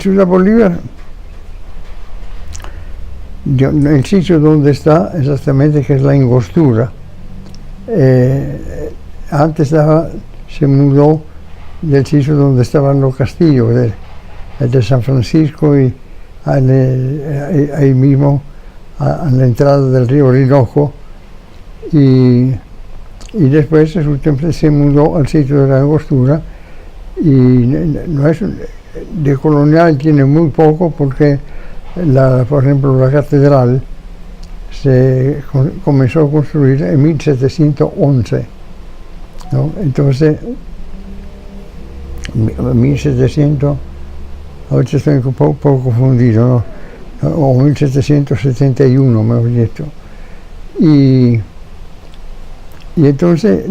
Ciudad Bolívar, el sitio donde está exactamente, que es la Angostura, antes se mudó del sitio donde estaban los castillos, el de San Francisco, y ahí mismo a la entrada del río Orinoco, y después se mudó al sitio de la Angostura, y no es de colonial, tiene muy poco, porque por ejemplo la catedral se comenzó a construir en 1711, ¿no? Entonces 1700, ahorita estoy un poco confundido, ¿no? O 1771, mejor dicho. Y entonces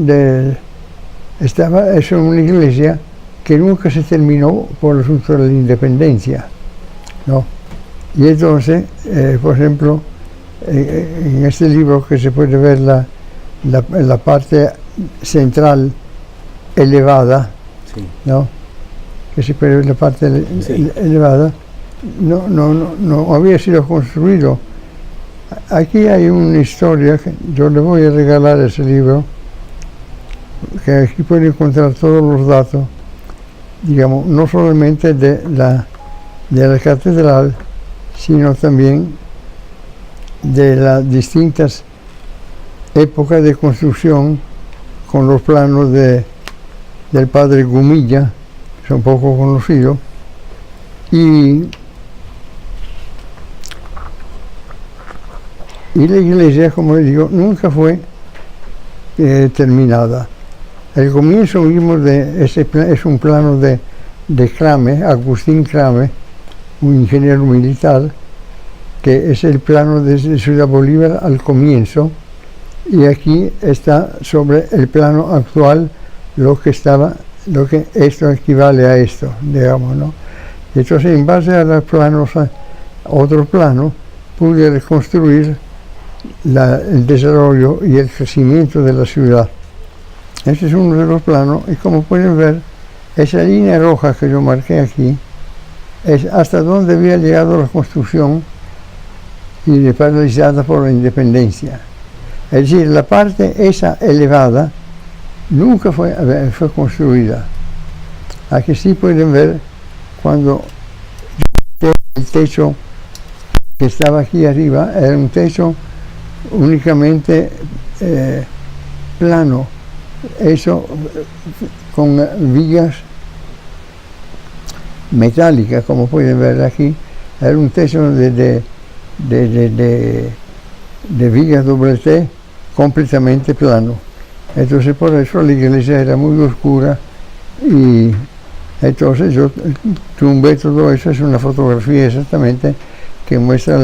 estaba eso en una iglesia que nunca se terminó por el asunto de la independencia, ¿no? Y entonces, por ejemplo, en este libro que se puede ver la parte central elevada, sí, ¿no? Que se puede ver la parte sí, elevada, no había sido construido. Aquí hay una historia, que yo le voy a regalar ese libro, que aquí puede encontrar todos los datos, digamos, no solamente de la catedral, sino también de las distintas épocas de construcción, con los planos del padre Gumilla, que son poco conocidos, y la iglesia, como les digo, nunca fue terminada. El comienzo mismo es un plano de Crame, Agustín Crame, un ingeniero militar, que es el plano de Ciudad Bolívar al comienzo, y aquí está sobre el plano actual lo que esto equivale a esto, digamos, ¿no? Entonces, en base a los planos, otro plano, pude reconstruir el desarrollo y el crecimiento de la ciudad. Este es uno de los planos, y como pueden ver, esa línea roja que yo marqué aquí es hasta donde había llegado la construcción y paralizada por la independencia. Es decir, la parte esa elevada nunca fue construida. Aquí sí pueden ver cuando el techo que estaba aquí arriba era un techo únicamente plano, eso con vigas metálicas, como pueden ver aquí. Era un techo de vigas doble T completamente plano. Entonces por eso la iglesia era muy oscura, y entonces yo tumbé todo eso. Es una fotografía exactamente que muestra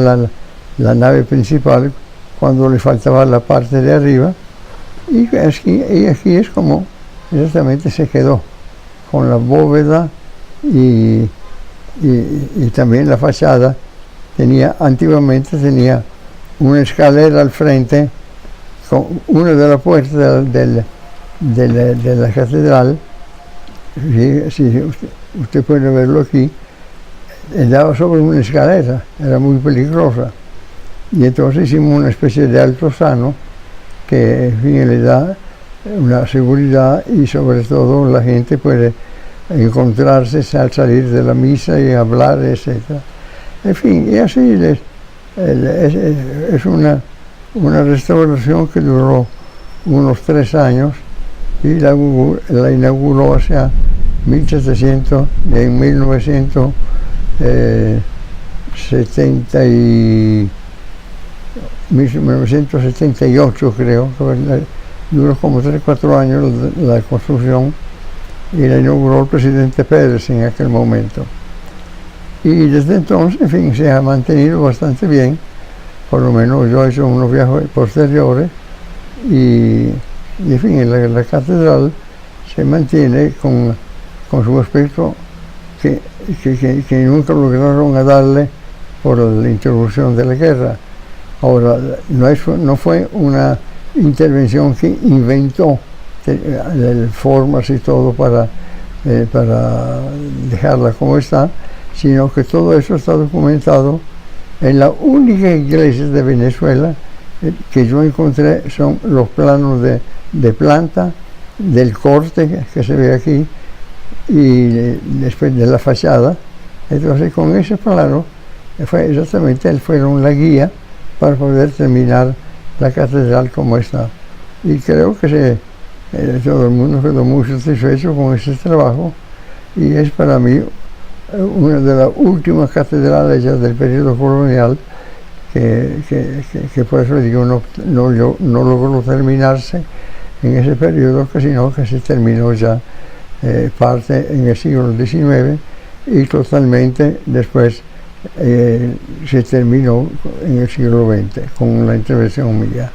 la nave principal cuando le faltaba la parte de arriba, y aquí es como exactamente se quedó, con la bóveda y también la fachada. Antiguamente tenía una escalera al frente, con una de las puertas de la catedral. Si usted puede verlo aquí, daba sobre una escalera, era muy peligrosa, y entonces hicimos una especie de altozano que, en fin, le da una seguridad, y sobre todo la gente puede encontrarse al salir de la misa y hablar, etc. En fin, y así es una restauración que duró unos 3 años, y la inauguró hacia 1978, creo. Duró como 3-4 años la construcción, y la inauguró el presidente Pérez en aquel momento. Y desde entonces, en fin, se ha mantenido bastante bien. Por lo menos yo he hecho unos viajes posteriores, y en fin, la catedral se mantiene con su aspecto que nunca lograron darle por la interrupción de la guerra. Ahora, no fue una intervención que inventó formas y todo para dejarla como está, sino que todo eso está documentado en la única iglesia de Venezuela que yo encontré. Son los planos de planta, del corte que se ve aquí, y después de la fachada. Entonces con ese plano fueron la guía para poder terminar la catedral como está. Y creo que todo el mundo quedó muy satisfecho con ese trabajo, y es para mí una de las últimas catedrales ya del periodo colonial, que por eso digo no logró terminarse en ese periodo, sino que se terminó ya parte en el siglo XIX y totalmente después se terminó en el siglo XX con la intervención mía.